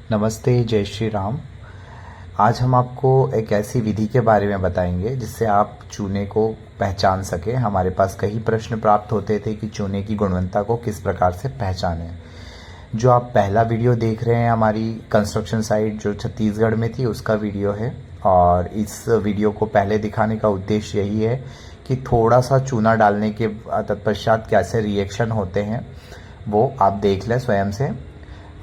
नमस्ते, जय श्री राम। आज हम आपको एक ऐसी विधि के बारे में बताएंगे जिससे आप चूने को पहचान सकें। हमारे पास कई प्रश्न प्राप्त होते थे कि चूने की गुणवत्ता को किस प्रकार से पहचानें। जो आप पहला वीडियो देख रहे हैं हमारी कंस्ट्रक्शन साइट जो छत्तीसगढ़ में थी उसका वीडियो है, और इस वीडियो को पहले दिखाने का उद्देश्य यही है कि थोड़ा सा चूना डालने के तत्पश्चात कैसे रिएक्शन होते हैं वो आप देख लें स्वयं से,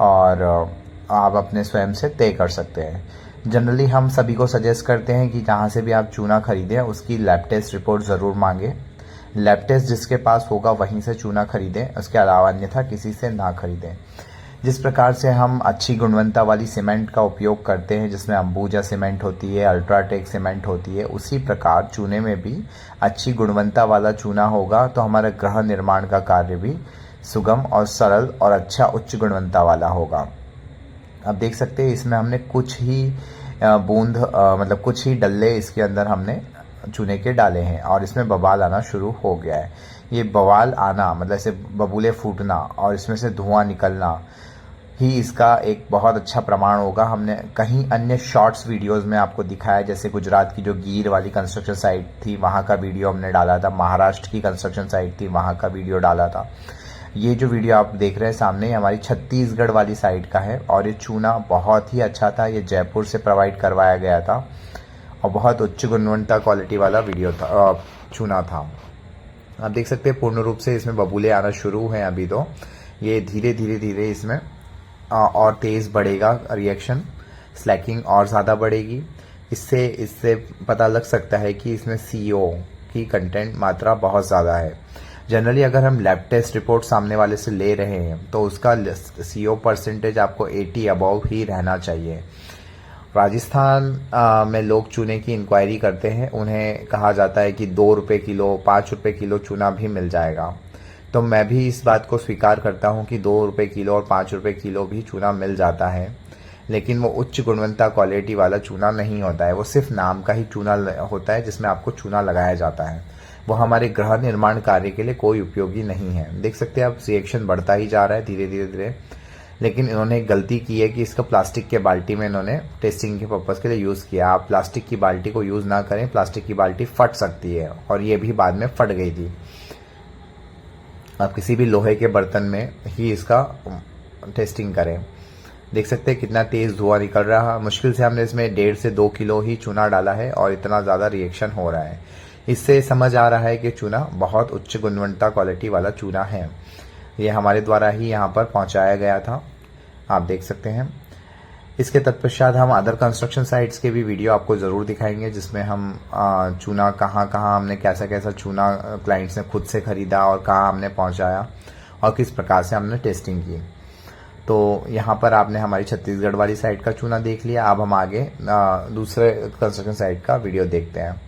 और आप अपने स्वयं से तय कर सकते हैं। जनरली हम सभी को सजेस्ट करते हैं कि जहाँ से भी आप चूना खरीदें उसकी लैब टेस्ट रिपोर्ट ज़रूर मांगें। लैब टेस्ट जिसके पास होगा वहीं से चूना खरीदें, उसके अलावा अन्यथा किसी से ना खरीदें। जिस प्रकार से हम अच्छी गुणवत्ता वाली सीमेंट का उपयोग करते हैं जिसमें अंबुजा सीमेंट होती है, अल्ट्राटेक सीमेंट होती है, उसी प्रकार चूने में भी अच्छी गुणवत्ता वाला चूना होगा तो हमारा गृह निर्माण का कार्य भी सुगम और सरल और अच्छा उच्च गुणवत्ता वाला होगा। आप देख सकते हैं इसमें हमने कुछ ही बूंद मतलब कुछ ही डल्ले इसके अंदर हमने चूने के डाले हैं और इसमें बवाल आना शुरू हो गया है। ये बवाल आना मतलब ऐसे बबूले फूटना और इसमें से धुआं निकलना ही इसका एक बहुत अच्छा प्रमाण होगा। हमने कहीं अन्य शॉर्ट्स वीडियोस में आपको दिखाया, जैसे गुजरात की जो गीर वाली कंस्ट्रक्शन साइट थी वहाँ का वीडियो हमने डाला था, महाराष्ट्र की कंस्ट्रक्शन साइट थी वहाँ का वीडियो डाला था। ये जो वीडियो आप देख रहे हैं सामने हमारी छत्तीसगढ़ वाली साइट का है और ये चूना बहुत ही अच्छा था। ये जयपुर से प्रोवाइड करवाया गया था और बहुत उच्च गुणवत्ता क्वालिटी वाला वीडियो था, चूना था। आप देख सकते हैं पूर्ण रूप से इसमें बबूले आना शुरू हैं। अभी तो ये धीरे धीरे इसमें और तेज़ बढ़ेगा रिएक्शन, स्लैकिंग और ज़्यादा बढ़ेगी। इससे पता लग सकता है कि इसमें CO की कंटेंट मात्रा बहुत ज़्यादा है। जनरली अगर हम लैब टेस्ट रिपोर्ट सामने वाले से ले रहे हैं तो उसका CO परसेंटेज आपको 80 अबव ही रहना चाहिए। राजस्थान में लोग चूने की इंक्वायरी करते हैं, उन्हें कहा जाता है कि 2 रुपये किलो 5 रुपये किलो चूना भी मिल जाएगा। तो मैं भी इस बात को स्वीकार करता हूं कि 2 रुपये किलो और 5 रुपये किलो भी चूना मिल जाता है, लेकिन वो उच्च गुणवत्ता क्वालिटी वाला चूना नहीं होता है। वो सिर्फ नाम का ही चूना होता है जिसमें आपको चूना लगाया जाता है। वो हमारे गृह निर्माण कार्य के लिए कोई उपयोगी नहीं है। देख सकते हैं आप रिएक्शन बढ़ता ही जा रहा है धीरे धीरे, लेकिन इन्होंने एक गलती की है कि इसका प्लास्टिक के बाल्टी में इन्होंने टेस्टिंग के पर्पज़ के लिए यूज़ किया। आप प्लास्टिक की बाल्टी को यूज़ ना करें, प्लास्टिक की बाल्टी फट सकती है और ये भी बाद में फट गई थी। आप किसी भी लोहे के बर्तन में ही इसका टेस्टिंग करें। देख सकते हैं कितना तेज़ धुआं निकल रहा है। मुश्किल से हमने इसमें 1.5 से 2 किलो ही चूना डाला है और इतना ज़्यादा रिएक्शन हो रहा है। इससे समझ आ रहा है कि चूना बहुत उच्च गुणवत्ता क्वालिटी वाला चूना है। ये हमारे द्वारा ही यहाँ पर पहुँचाया गया था, आप देख सकते हैं। इसके तत्पश्चात हम अदर कंस्ट्रक्शन साइट्स के भी वीडियो आपको ज़रूर दिखाएंगे जिसमें हम चूना कहाँ हमने कैसा चूना क्लाइंट्स ने खुद से ख़रीदा और कहाँ हमने पहुँचाया और किस प्रकार से हमने टेस्टिंग की। तो यहाँ पर आपने हमारी छत्तीसगढ़ वाली साइट का चूना देख लिया। अब हम आगे दूसरे कंस्ट्रक्शन साइट का वीडियो देखते हैं।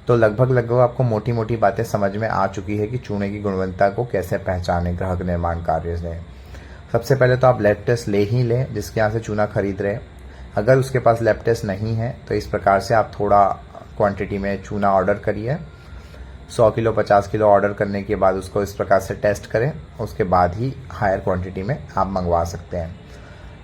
तो लगभग आपको मोटी मोटी बातें समझ में आ चुकी है कि चूने की गुणवत्ता को कैसे पहचानें ग्राहक निर्माण कार्य से। सबसे पहले तो आप लैब टेस्ट ले ही लें जिसके यहाँ से चूना खरीद रहे हैं। अगर उसके पास लैब टेस्ट नहीं है तो इस प्रकार से आप थोड़ा क्वांटिटी में चूना ऑर्डर करिए। 100 किलो 50 किलो ऑर्डर करने के बाद उसको इस प्रकार से टेस्ट करें, उसके बाद ही हायर क्वांटिटी में आप मंगवा सकते हैं।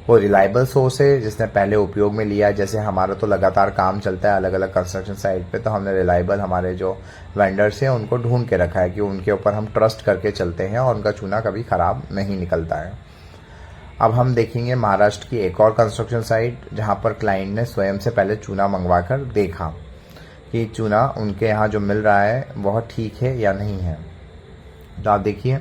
वो रिलायबल सोर्स है जिसने पहले उपयोग में लिया है। जैसे हमारा तो लगातार काम चलता है अलग अलग कंस्ट्रक्शन साइट पे, तो हमने रिलायबल हमारे जो वेंडर्स हैं उनको ढूंढ के रखा है कि उनके ऊपर हम ट्रस्ट करके चलते हैं और उनका चूना कभी ख़राब नहीं निकलता है। अब हम देखेंगे महाराष्ट्र की एक और कंस्ट्रक्शन साइट जहाँ पर क्लाइंट ने स्वयं से पहले चूना मंगवा कर देखा कि चूना उनके यहाँ जो मिल रहा है वह ठीक है या नहीं है। तो आप देखिए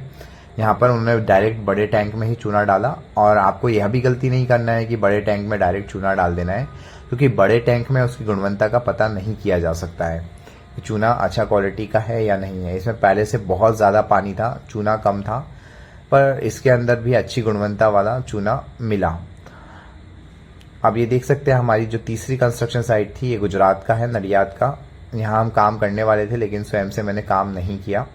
यहाँ पर उन्होंने डायरेक्ट बड़े टैंक में ही चूना डाला, और आपको यह भी गलती नहीं करना है कि बड़े टैंक में डायरेक्ट चूना डाल देना है, क्योंकि बड़े टैंक में उसकी गुणवत्ता का पता नहीं किया जा सकता है कि चूना अच्छा क्वालिटी का है या नहीं है। इसमें पहले से बहुत ज़्यादा पानी था, चूना कम था, पर इसके अंदर भी अच्छी गुणवत्ता वाला चूना मिला। अब ये देख सकते हैं हमारी जो तीसरी कंस्ट्रक्शन साइट थी ये गुजरात का है, नडियाद का। यहाँ हम काम करने वाले थे लेकिन स्वयं से मैंने काम नहीं किया।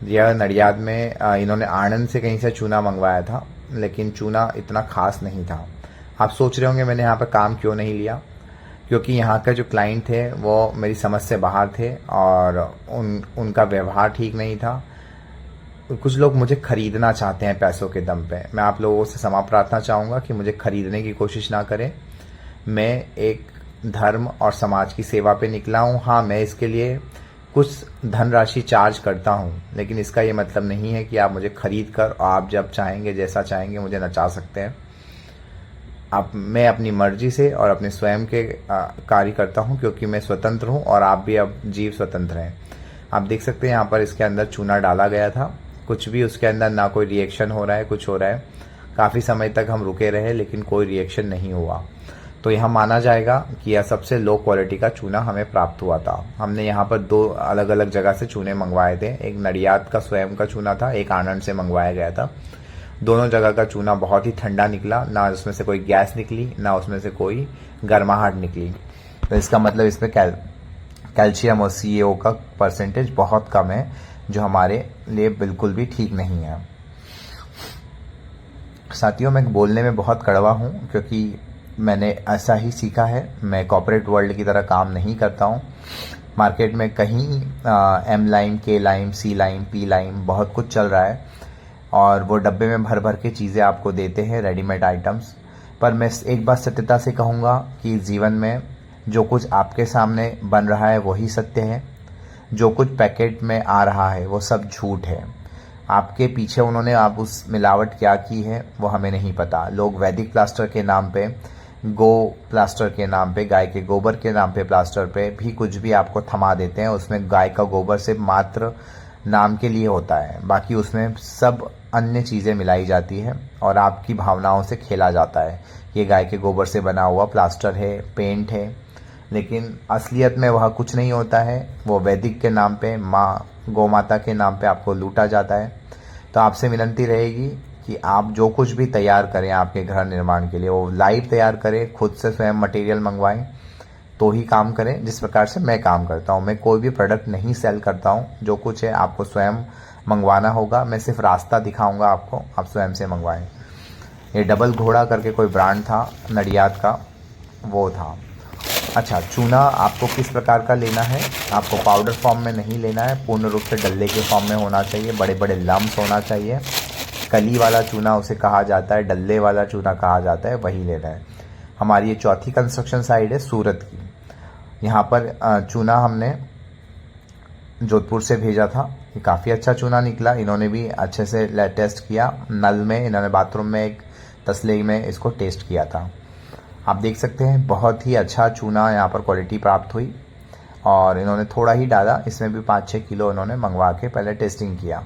यह नडियाद में इन्होंने आनंद से कहीं से चूना मंगवाया था, लेकिन चूना इतना खास नहीं था। आप सोच रहे होंगे मैंने यहाँ पर काम क्यों नहीं लिया, क्योंकि यहाँ का जो क्लाइंट थे वो मेरी समझ से बाहर थे और उनका व्यवहार ठीक नहीं था। कुछ लोग मुझे खरीदना चाहते हैं पैसों के दम पे। मैं आप लोगों से क्षमा प्रार्थना चाहूँगा कि मुझे खरीदने की कोशिश ना करें। मैं एक धर्म और समाज की सेवा पे निकला हूँ। हाँ, मैं इसके लिए कुछ धनराशि चार्ज करता हूँ, लेकिन इसका ये मतलब नहीं है कि आप मुझे खरीद कर आप जब चाहेंगे जैसा चाहेंगे मुझे नचा सकते हैं। मैं अपनी मर्जी से और अपने स्वयं के कार्य करता हूँ, क्योंकि मैं स्वतंत्र हूँ और आप भी अब जीव स्वतंत्र हैं। आप देख सकते हैं यहाँ पर इसके अंदर चूना डाला गया था, कुछ भी उसके अंदर ना कोई रिएक्शन हो रहा है, कुछ हो रहा है। काफ़ी समय तक हम रुके रहे लेकिन कोई रिएक्शन नहीं हुआ, तो यहाँ माना जाएगा कि यह सबसे लो क्वालिटी का चूना हमें प्राप्त हुआ था। हमने यहाँ पर 2 अलग अलग जगह से चूने मंगवाए थे। एक नडियाद का स्वयं का चूना था, एक आनंद से मंगवाया गया था। दोनों जगह का चूना बहुत ही ठंडा निकला, ना उसमें से कोई गैस निकली ना उसमें से कोई गर्माहट निकली। तो इसका मतलब इसमें कैल्शियम और CEO का परसेंटेज बहुत कम है, जो हमारे लिए बिल्कुल भी ठीक नहीं है। साथियों, मैं बोलने में बहुत कड़वा हूँ, क्योंकि मैंने ऐसा ही सीखा है। मैं कॉर्पोरेट वर्ल्ड की तरह काम नहीं करता हूँ। मार्केट में कहीं M lime, K lime, C lime, P lime बहुत कुछ चल रहा है, और वो डब्बे में भर भर के चीज़ें आपको देते हैं, रेडीमेड आइटम्स। पर मैं एक बात सत्यता से कहूँगा कि जीवन में जो कुछ आपके सामने बन रहा है वही सत्य है। जो कुछ पैकेट में आ रहा है वो सब झूठ है। आपके पीछे उन्होंने आप उस मिलावट क्या की है वो हमें नहीं पता। लोग वैदिक प्लास्टर के नाम पे, गो प्लास्टर के नाम पे, गाय के गोबर के नाम पे प्लास्टर पे भी कुछ भी आपको थमा देते हैं। उसमें गाय का गोबर से मात्र नाम के लिए होता है, बाकी उसमें सब अन्य चीज़ें मिलाई जाती है और आपकी भावनाओं से खेला जाता है। ये गाय के गोबर से बना हुआ प्लास्टर है, पेंट है, लेकिन असलियत में वह कुछ नहीं होता है। वो वैदिक के नाम पे, माँ गौ माता के नाम पे आपको लूटा जाता है। तो आपसे विनती रहेगी कि आप जो कुछ भी तैयार करें आपके घर निर्माण के लिए, वो लाइव तैयार करें, खुद से स्वयं मटेरियल मंगवाएं, तो ही काम करें जिस प्रकार से मैं काम करता हूँ। मैं कोई भी प्रोडक्ट नहीं सेल करता हूँ। जो कुछ है आपको स्वयं मंगवाना होगा। मैं सिर्फ रास्ता दिखाऊंगा आपको, आप स्वयं से मंगवाएं। ये डबल घोड़ा करके कोई ब्रांड था नडियाद का, वो था। अच्छा, चूना आपको किस प्रकार का लेना है? आपको पाउडर फॉर्म में नहीं लेना है, पूर्ण रूप से डल्ले के फॉर्म में होना चाहिए। बड़े बड़े लम्स होना चाहिए। कली वाला चूना उसे कहा जाता है, डल्ले वाला चूना कहा जाता है, वही लेना है। हमारी ये चौथी कंस्ट्रक्शन साइड है सूरत की। यहाँ पर चूना हमने जोधपुर से भेजा था। ये काफ़ी अच्छा चूना निकला। इन्होंने भी अच्छे से टेस्ट किया। नल में इन्होंने बाथरूम में एक तसले में इसको टेस्ट किया था। आप देख सकते हैं बहुत ही अच्छा चूना यहाँ पर क्वालिटी प्राप्त हुई, और इन्होंने थोड़ा ही डाला। इसमें भी 5-6 किलो इन्होंने मंगवा के पहले टेस्टिंग किया।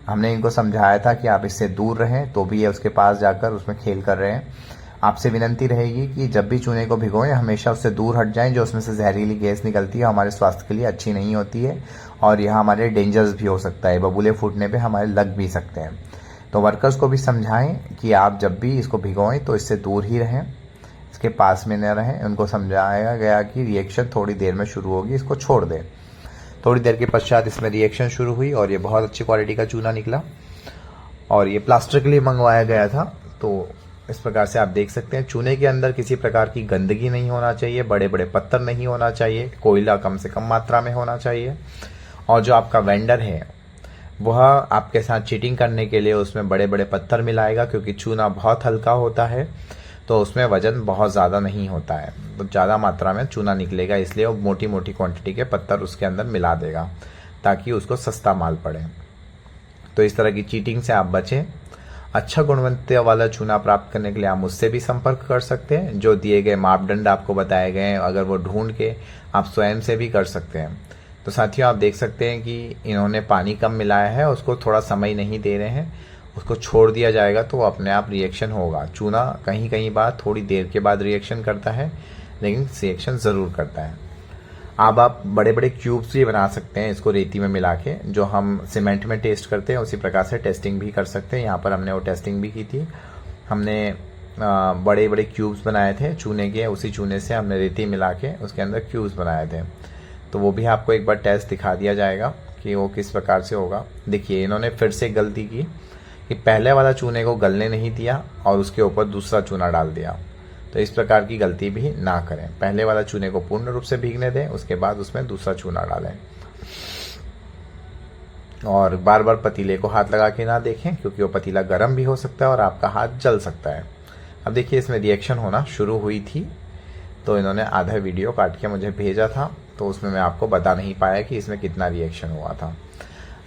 हमने इनको समझाया था कि आप इससे दूर रहें, तो भी ये उसके पास जाकर उसमें खेल कर रहे हैं। आपसे विनती रहेगी कि जब भी चूने को भिगोएं हमेशा उससे दूर हट जाएं। जो उसमें से जहरीली गैस निकलती है हमारे स्वास्थ्य के लिए अच्छी नहीं होती है, और यह हमारे डेंजर्स भी हो सकता है। बबूले फूटने पे हमारे लग भी सकते हैं। तो वर्कर्स को भी समझाएं कि आप जब भी इसको भिगोएं तो इससे दूर ही रहें, इसके पास में न रहें। उनको समझाया गया कि रिएक्शन थोड़ी देर में शुरू होगी, इसको छोड़ दें। थोड़ी देर के पश्चात इसमें रिएक्शन शुरू हुई और ये बहुत अच्छी क्वालिटी का चूना निकला, और ये प्लास्टर के लिए मंगवाया गया था। तो इस प्रकार से आप देख सकते हैं चूने के अंदर किसी प्रकार की गंदगी नहीं होना चाहिए, बड़े बड़े पत्थर नहीं होना चाहिए, कोयला कम से कम मात्रा में होना चाहिए। और जो आपका वेंडर है वह आपके साथ चीटिंग करने के लिए उसमें बड़े बड़े पत्थर मिलाएगा, क्योंकि चूना बहुत हल्का होता है तो उसमें वजन बहुत ज़्यादा नहीं होता है, तो ज़्यादा मात्रा में चूना निकलेगा, इसलिए वो मोटी मोटी क्वांटिटी के पत्थर उसके अंदर मिला देगा ताकि उसको सस्ता माल पड़े। तो इस तरह की चीटिंग से आप बचें। अच्छा गुणवत्ता वाला चूना प्राप्त करने के लिए आप मुझसे भी संपर्क कर सकते हैं। जो दिए गए मापदंड आपको बताए गए हैं, अगर वो ढूंढ के आप स्वयं से भी कर सकते हैं। तो साथियों, आप देख सकते हैं कि इन्होंने पानी कम मिलाया है, उसको थोड़ा समय नहीं दे रहे हैं, उसको छोड़ दिया जाएगा तो वो अपने आप रिएक्शन होगा। चूना कहीं कहीं बाद थोड़ी देर के बाद रिएक्शन करता है, लेकिन रिएक्शन ज़रूर करता है। अब आप बड़े बड़े क्यूब्स भी बना सकते हैं इसको रेती में मिला के, जो हम सीमेंट में टेस्ट करते हैं उसी प्रकार से टेस्टिंग भी कर सकते हैं। यहाँ पर हमने वो टेस्टिंग भी की थी। हमने बड़े बड़े क्यूब्स बनाए थे चूने के, उसी चूने से हमने रेती मिला के उसके अंदर क्यूब्स बनाए थे। तो वो भी आपको एक बार टेस्ट दिखा दिया जाएगा कि वो किस प्रकार से होगा। देखिए, इन्होंने फिर से गलती की कि पहले वाला चूने को गलने नहीं दिया और उसके ऊपर दूसरा चूना डाल दिया। तो इस प्रकार की गलती भी ना करें। पहले वाला चूने को पूर्ण रूप से भीगने दें, उसके बाद उसमें दूसरा चूना डालें। और बार बार पतीले को हाथ लगा के ना देखें, क्योंकि वो पतीला गर्म भी हो सकता है और आपका हाथ जल सकता है। अब देखिए इसमें रिएक्शन होना शुरू हुई थी, तो इन्होंने आधा वीडियो काट के मुझे भेजा था, तो उसमें मैं आपको बता नहीं पाया कि इसमें कितना रिएक्शन हुआ था।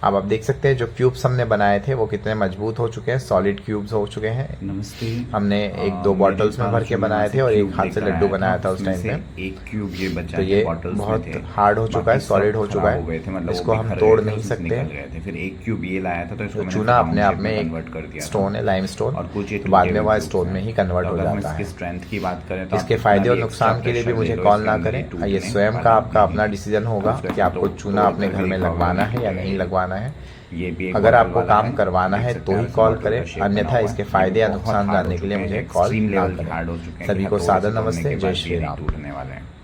अब आप देख सकते हैं जो क्यूब्स हमने बनाए थे वो कितने मजबूत हो चुके हैं, सॉलिड क्यूब्स हो चुके हैं। नमस्ते। हमने एक दो बॉटल्स में भर के बनाए थे और एक हाथ से लड्डू बनाया था उस टाइम पे। एक क्यूब ये बचा तो ये बहुत हार्ड हो चुका है, सॉलिड हो चुका है, इसको हम तोड़ नहीं सकते। फिर एक क्यूब ये लाया था, तो इसको तो चूना अपने आप में एक स्टोन है, लाइम स्टोन, और कुछ बाद में वह स्टोन में ही कन्वर्ट हो जाता है। स्ट्रेंथ की बात करें तो इसके फायदे और नुकसान के लिए भी मुझे कॉल ना करें, ये स्वयं का आपका अपना डिसीजन होगा कि आपको चूना अपने घर में लगवाना है या नहीं लगवाना है। अगर आपको काम करवाना है तो ही कॉल करें, अन्यथा इसके फायदे या नुकसान जानने के लिए मुझे कॉल ना करें। सभी को सादर नमस्ते, जय श्री राम।